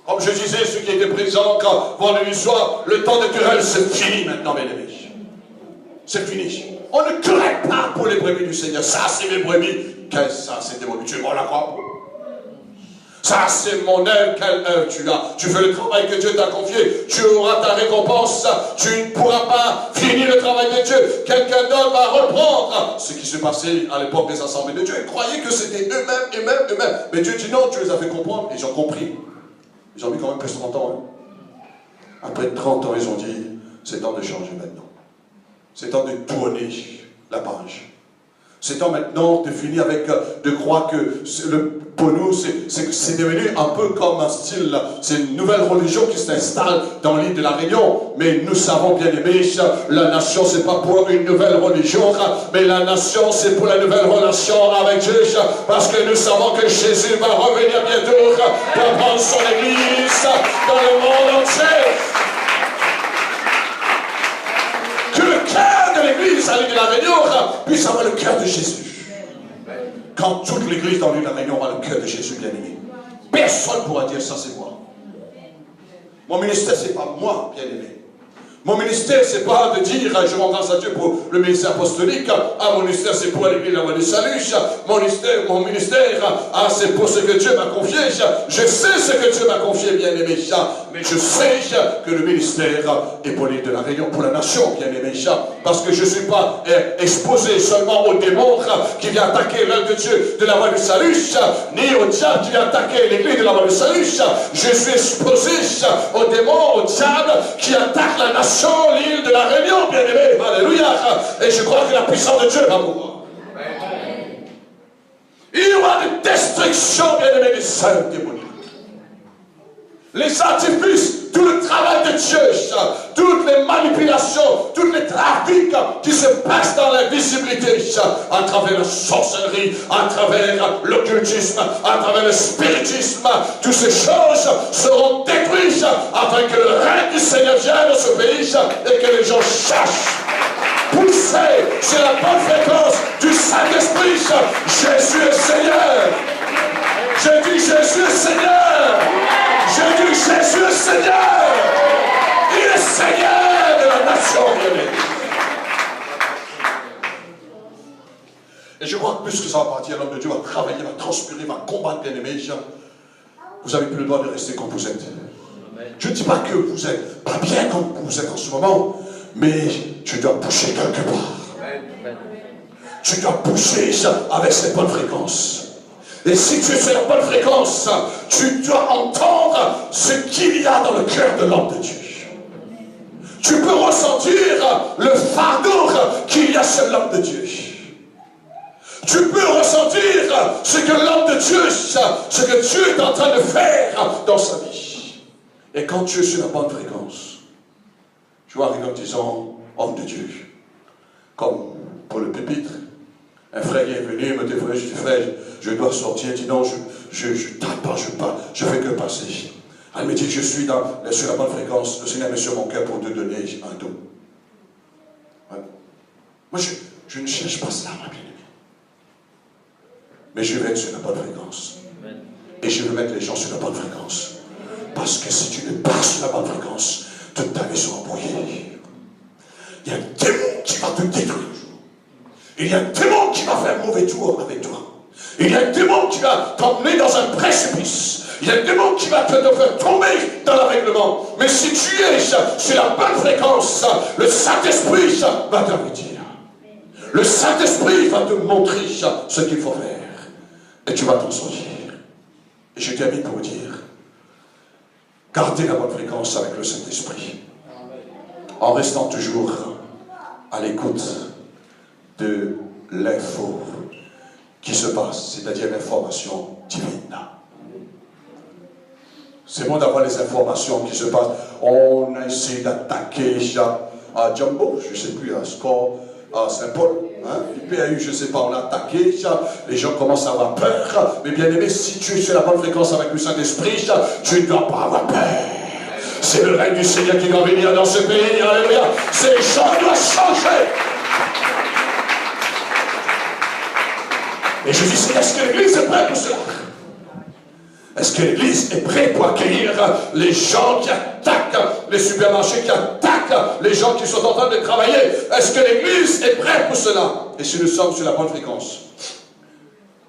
Comme je disais, ceux qui étaient présents quand vendredi soir, le temps de querelle, c'est fini maintenant, mes amis. C'est fini. On ne querelle pas pour les brebis du Seigneur. Ça, c'est mes brebis. Qu'est-ce que ça, c'est des brebis? Tu es mort la croix. Ça, c'est mon œuvre. Quelle œuvre tu as? Tu fais le travail que Dieu t'a confié. Tu auras ta récompense. Tu ne pourras pas finir le travail de Dieu. Quelqu'un d'autre va reprendre ce qui s'est passé à l'époque des assemblées de Dieu. Ils croyaient que c'était eux-mêmes. Mais Dieu dit non, tu les as fait comprendre. Et ils ont compris. Ils ont mis quand même presque 30 ans. Hein. Après 30 ans, ils ont dit, c'est temps de changer maintenant. C'est temps de tourner la page. C'est temps maintenant de finir avec, de croire que pour nous, c'est devenu un peu comme un style, c'est une nouvelle religion qui s'installe dans l'île de la Réunion. Mais nous savons, bien aimés, la nation, c'est pas pour une nouvelle religion, mais la nation, c'est pour la nouvelle relation avec Dieu, parce que nous savons que Jésus va revenir bientôt pour prendre son église dans le monde entier. Que le cœur de l'église à l'île de la Réunion puisse avoir le cœur de Jésus. Quand toute l'église dans l'île de la Réunion aura le cœur de Jésus, bien aimé, personne ne pourra dire ça, c'est moi. Mon ministère, ce n'est pas moi, bien aimé. Mon ministère, c'est pas de dire, je rends grâce à Dieu pour le ministère apostolique. Ah, mon ministère, c'est pour l'église de la voie du salut. Mon ministère, c'est pour ce que Dieu m'a confié. Je sais ce que Dieu m'a confié, bien-aimé. Mais je sais que le ministère est pour l'île de la Réunion, pour la nation, bien-aimé. Parce que je ne suis pas exposé seulement aux démons qui viennent attaquer l'œuvre de Dieu de la voie du salut, ni au diable qui vient attaquer l'église de la voie du salut. Je suis exposé aux démons, au diable qui attaque la nation, l'île de la Réunion, bien-aimé. Alléluia. Et je crois que la puissance de Dieu va pouvoir. Il y aura une destruction, bien-aimé, des œuvres démoniaques. Les artifices, tout le travail de Dieu, toutes les manipulations, tous les trafics qui se passent dans l'invisibilité, à travers la sorcellerie, à travers l'occultisme, à travers le spiritisme, toutes ces choses seront détruites afin que le règne du Seigneur vienne dans ce pays et que les gens cherchent. Poussez sur la bonne fréquence du Saint-Esprit. Jésus est Seigneur. Je dis Jésus est Seigneur. Je dis Jésus est Seigneur. Il est Seigneur de la nation, bien-aimée. Et je crois que plus que ça va partir, l'homme de Dieu va travailler, va transpirer, va combattre, bien-aimé. Vous n'avez plus le droit de rester comme vous êtes. Je ne dis pas que vous n'êtes pas bien comme vous êtes en ce moment, mais tu dois pousser quelque part. Tu dois pousser avec cette bonne fréquence. Et si tu es sur la bonne fréquence, tu dois entendre ce qu'il y a dans le cœur de l'homme de Dieu. Tu peux ressentir le fardeau qu'il y a sur l'homme de Dieu. Tu peux ressentir ce que l'homme de Dieu, ce que Dieu est en train de faire dans sa vie. Et quand tu es sur la bonne fréquence, tu vas arriver en disant, homme de Dieu, comme pour le pupitre. Un frère est venu, me dit, frère, je dis, frère, je dois sortir. Il dit, non, je tape pas, je fais que passer. Elle me dit, je suis sur la bonne fréquence, le Seigneur met sur mon cœur pour te donner un don. Ouais. Moi, je ne cherche pas cela, ma bien-aimée. Mais je vais être sur la bonne fréquence. Et je vais mettre les gens sur la bonne fréquence. Parce que si tu ne pars sur la bonne fréquence, toute ta vie sera embrouillée. Il y a un démon qui va te détruire. Il y a un démon qui va faire un mauvais tour avec toi. Il y a un démon qui va t'emmener dans un précipice. Il y a un démon qui va te faire tomber dans l'aveuglement. Mais si tu es sur la bonne fréquence, le Saint-Esprit va t'inviter. Le Saint-Esprit va te montrer ce qu'il faut faire. Et tu vas t'en sortir. Et je termine pour dire, gardez la bonne fréquence avec le Saint-Esprit. En restant toujours à l'écoute de l'info qui se passe, c'est-à-dire l'information divine. C'est bon d'avoir les informations qui se passent. On a essayé d'attaquer à Jumbo, je ne sais plus, à Score, à Saint-Paul. Hein? Il PAU, je ne sais pas, on a attaqué, les gens commencent à avoir peur. Mais bien aimé, si tu es sur la bonne fréquence avec le Saint-Esprit, tu ne dois pas avoir peur. C'est le règne du Seigneur qui doit venir dans ce pays. Alléluia. Ces gens doivent changer. Et je dis, est-ce que l'Église est prête pour cela? Est-ce que l'Église est prête pour accueillir les gens qui attaquent les supermarchés, qui attaquent les gens qui sont en train de travailler? Est-ce que l'Église est prête pour cela? Et si nous sommes sur la bonne fréquence,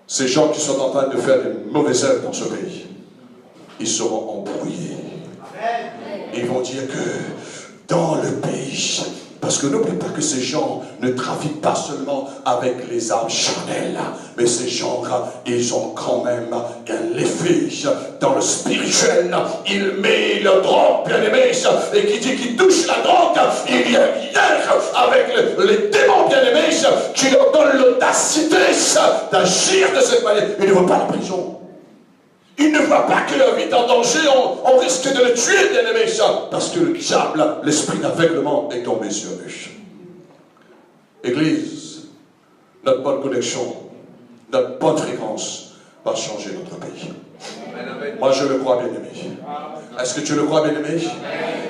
ces gens qui sont en train de faire des mauvaises œuvres dans ce pays, ils seront embrouillés. Ils vont dire que dans le pays, parce que n'oublie pas que ces gens ne trafiquent pas seulement avec les âmes charnelles, mais ces gens, ils ont quand même un effet dans le spirituel. Ils mettent la drogue, bien aimé, et qui dit qu'il touche la drogue, il y a lien avec les démons, bien aimés, qui leur donnent l'audacité d'agir de cette manière. Ils ne vont pas à la prison. Ils ne voient pas que leur vie est en danger, on risque de le tuer, bien aimé, parce que le diable, l'esprit d'aveuglement est tombé sur eux. Église, notre bonne connexion, notre bonne fréquence va changer notre pays. Moi je le crois, bien aimé. Est-ce que tu le crois, bien aimé?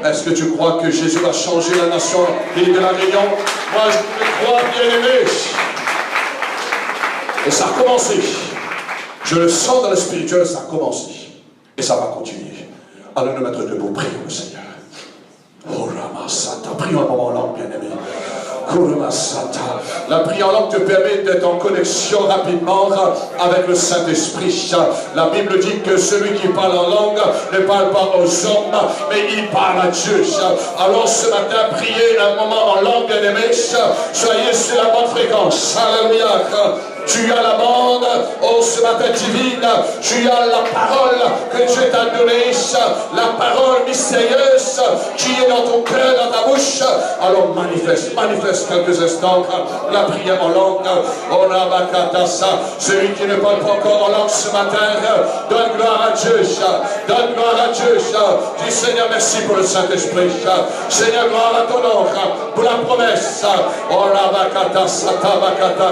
Est-ce que tu crois que Jésus va changer la nation et de la Réunion? Moi je le crois, bien aimé. Et ça a commencé. Je le sens dans le spirituel, ça a commencé. Et ça va continuer. Allons nous mettre debout, prions le Seigneur. Oh, Ramasata. prie un moment en langue, bien-aimé. La prière en langue te permet d'être en connexion rapidement avec le Saint-Esprit. La Bible dit que celui qui parle en langue ne parle pas aux hommes, mais il parle à Dieu. Alors ce matin, priez un moment en langue, bien-aimé. Soyez sur la bonne fréquence. Alléluia. Tu as la bande, oh ce matin divine, tu as la parole que Dieu t'a donnée, la parole mystérieuse qui est dans ton cœur, dans ta bouche. Alors manifeste quelques instants la prière en langue. Oh Rabakatasa, celui qui ne parle pas encore en langue ce matin, donne gloire à Dieu, donne gloire à Dieu. Dis Seigneur, merci pour le Saint-Esprit. Seigneur, gloire à ton nom, pour la promesse. Oh Rabakatasa, Tabakata.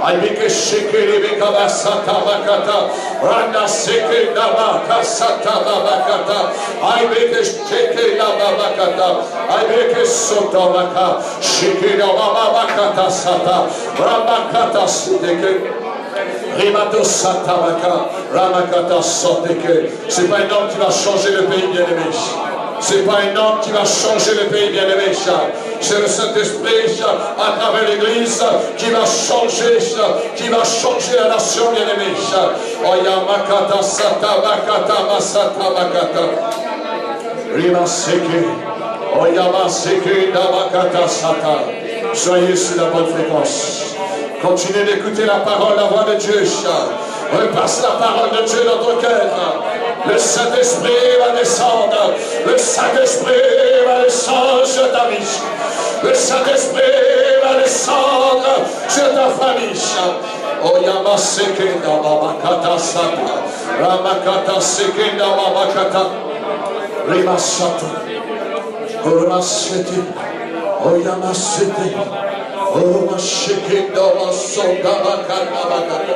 Aibeke shekere bekaba satabakata, randa seke dabaka satabakata, aibeke sheke dabakata, aibeke sotabaka, sheke dabakata sata, rabakata siteke. Rimato satabaka, ramakata soteke. C'est pas un homme qui va changer le pays, bien-aimé. C'est pas un homme qui va changer le pays, bien-aimé. C'est le Saint-Esprit à travers l'Église qui va changer la nation, bien-aimé. Oyamakata satabakata masatabakata. Rimaseke. Oyamaseke dabakata sata. Soyez sur la bonne fréquence. Continuez d'écouter la parole, la voix de Dieu. Repasse la parole de Dieu dans ton cœur. Le Saint-Esprit va descendre. Le Saint-Esprit va descendre sur ta vie. Le Saint-Esprit va descendre sur ta famille. Oh Yamasekenda Babakata Sata. Ramakata Sekenda Babakata. Rimasata. Oramaseti. Oh Yamaseti. Oh Mashekenda Masonga Bakata Bakata.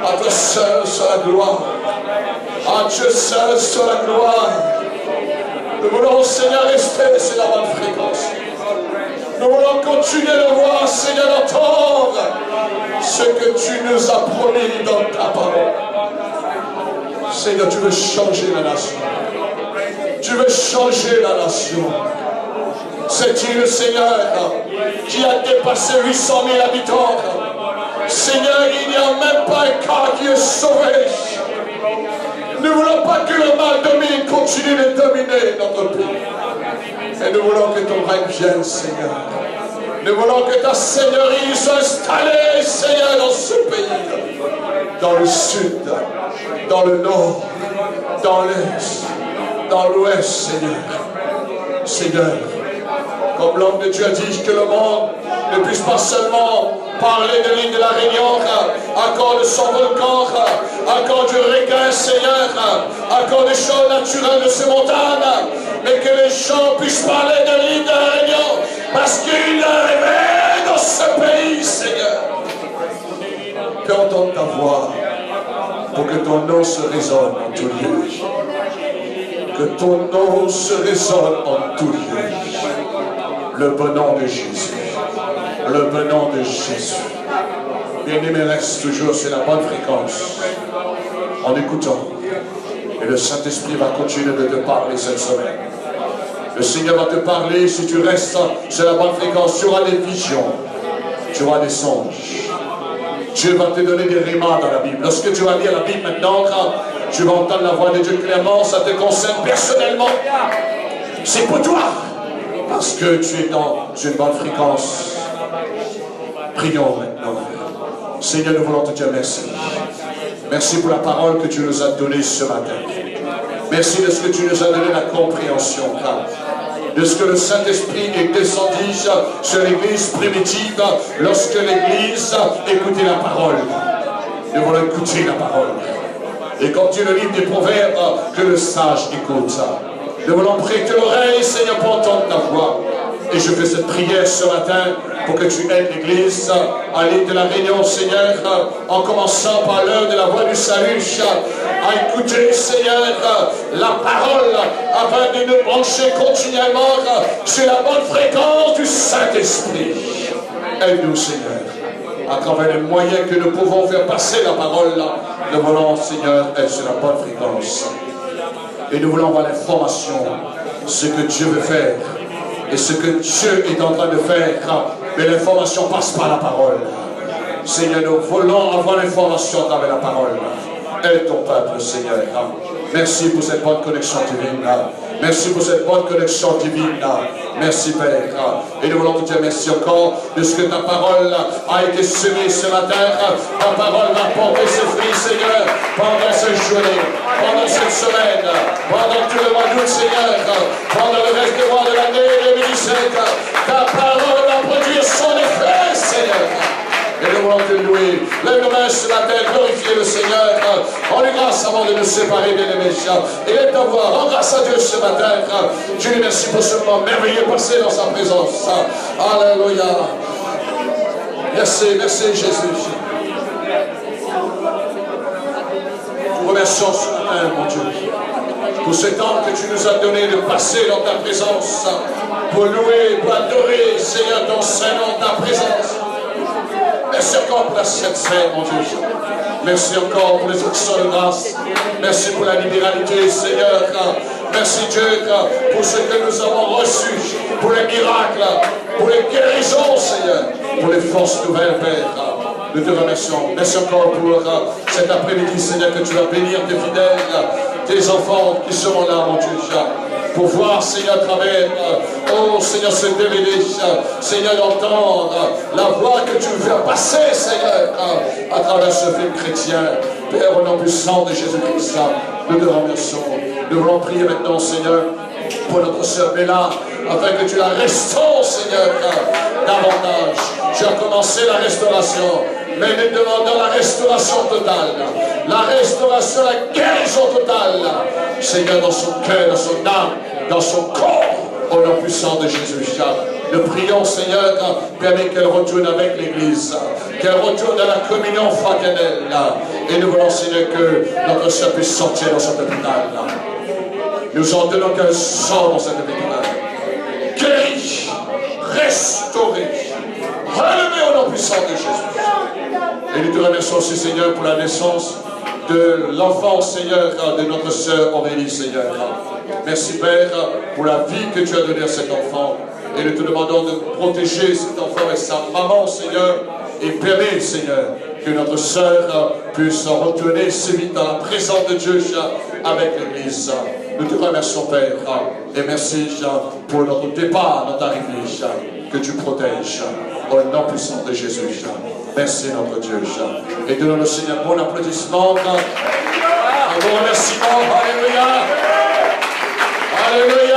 À toi seul sur la gloire. À Dieu seul sur la gloire. Nous voulons, Seigneur, rester sur la bonne fréquence. Nous voulons continuer de voir, Seigneur, d'entendre ce que tu nous as promis dans ta parole. Seigneur, tu veux changer la nation. Tu veux changer la nation. Cette île, Seigneur, qui a dépassé 800 000 habitants. Seigneur, il n'y a même pas un cas qui est sauvé. Nous ne voulons pas que le mal domine, continue de dominer notre pays. Et nous voulons que ton règne vienne, Seigneur. Nous voulons que ta seigneurie soit installée, Seigneur, dans ce pays. Dans le sud, dans le nord, dans l'est, dans l'ouest, Seigneur. Seigneur, comme l'homme de Dieu a dit que le monde ne puisse pas seulement parler de l'île de la Réunion, à cause de son volcan, à cause du requin, Seigneur, à cause des choses naturelles de ces montagnes, mais que les gens puissent parler de l'île de la Réunion, parce qu'il est arrivé dans ce pays, Seigneur. Qu'entende ta voix, pour que ton nom se résonne en tout lieu. Que ton nom se résonne en tout lieu. Le bon nom de Jésus. Le bon nom de Jésus. Bien-aimé, reste toujours sur la bonne fréquence. En écoutant. Et le Saint-Esprit va continuer de te parler cette semaine. Le Seigneur va te parler. Si tu restes sur la bonne fréquence, tu auras des visions. Tu auras des songes. Dieu va te donner des rimas dans la Bible. Lorsque tu vas lire la Bible maintenant, tu vas entendre la voix de Dieu clairement. Ça te concerne personnellement. C'est pour toi. Parce que tu es dans une bonne fréquence. Prions maintenant. Seigneur, nous voulons te dire merci. Merci pour la parole que tu nous as donnée ce matin. Merci de ce que tu nous as donné la compréhension, de ce que le Saint-Esprit est descendu sur l'Église primitive lorsque l'Église écoutait la parole. Nous voulons écouter la parole. Et comme dit le livre des Proverbes, que le sage écoute ça. Nous voulons prêter l'oreille, Seigneur, pour entendre ta voix. Et je fais cette prière ce matin pour que tu aides l'Église à l'île de la Réunion, Seigneur, en commençant par l'heure de la voix du salut, à écouter, Seigneur, la parole, afin de nous brancher continuellement sur la bonne fréquence du Saint-Esprit. Aide-nous, Seigneur, à travers les moyens que nous pouvons faire passer la parole, nous voulons, Seigneur, être sur la bonne fréquence. Et nous voulons avoir l'information, ce que Dieu veut faire et ce que Dieu est en train de faire. Mais l'information passe par la parole. Seigneur, nous voulons avoir l'information avec la parole. Aide ton peuple, Seigneur. Merci pour cette bonne connexion divine. Merci pour cette bonne connexion divine. Merci, Père. Et nous voulons te dire merci encore de ce que ta parole a été semée ce matin. Ta parole va porter ses fruits, Seigneur, pendant cette journée, pendant cette semaine, pendant tout le mois d'août, Seigneur, pendant le reste du mois de l'année 2017. Ta parole va produire son effet, Seigneur. Et nous voulons te louer. Lève nos mains ce matin, glorifier le Seigneur. On lui grâce avant de nous séparer, bien-aimés. Et lève ta voix, rends grâce à Dieu ce matin. Je lui remercie pour ce moment merveilleux passé dans sa présence. Alléluia. Merci, merci Jésus. Nous remercions ce matin, mon Dieu, pour ce temps que tu nous as donné de passer dans ta présence, pour louer, pour adorer, Seigneur, ton Saint-Nom, ta présence. Merci encore pour la Sainte Seine, mon Dieu. Merci encore pour les actions de grâce. Merci pour la libéralité, Seigneur. Merci, Dieu, pour ce que nous avons reçu, pour les miracles, pour les guérisons, Seigneur, pour les forces nouvelles, Père. Nous te remercions. Merci encore pour cet après-midi, Seigneur, que tu vas bénir tes fidèles, tes enfants qui seront là, mon Dieu. Pour voir, Seigneur, à travers, oh Seigneur, ce DVD, Seigneur, d'entendre la voix que tu veux faire passer, Seigneur, à travers ce film chrétien. Père, au nom puissant de Jésus-Christ, nous te remercions. Nous voulons prier maintenant, Seigneur, pour notre sœur Béla, afin que tu la restaures, Seigneur, davantage. Tu as commencé la restauration, mais nous demandons la restauration totale, la restauration, la guérison totale, Seigneur, dans son cœur, dans son âme, dans son corps, au nom puissant de Jésus. Nous prions, Seigneur, permets qu'elle retourne avec l'Église, qu'elle retourne à la communion fraternelle, et nous voulons, Seigneur, que notre sœur puisse sortir dans cet hôpital. Nous ordonnons qu'elle sorte dans cet hôpital, guérie, restaurée, relevée au nom puissant de Jésus. Et nous te remercions aussi, Seigneur, pour la naissance de l'enfant, Seigneur, de notre sœur Aurélie, Seigneur. Merci, Père, pour la vie que tu as donnée à cet enfant. Et nous te demandons de protéger cet enfant et sa maman, Seigneur, et permets, Seigneur, que notre sœur puisse retourner si vite dans la présence de Dieu avec l'Église. Nous te remercions, Père, et merci pour notre départ, notre arrivée, que tu protèges au nom puissant de Jésus. Merci, notre Dieu. Et donnons le Seigneur bon applaudissement. Un bon remerciement. Alléluia. Alléluia.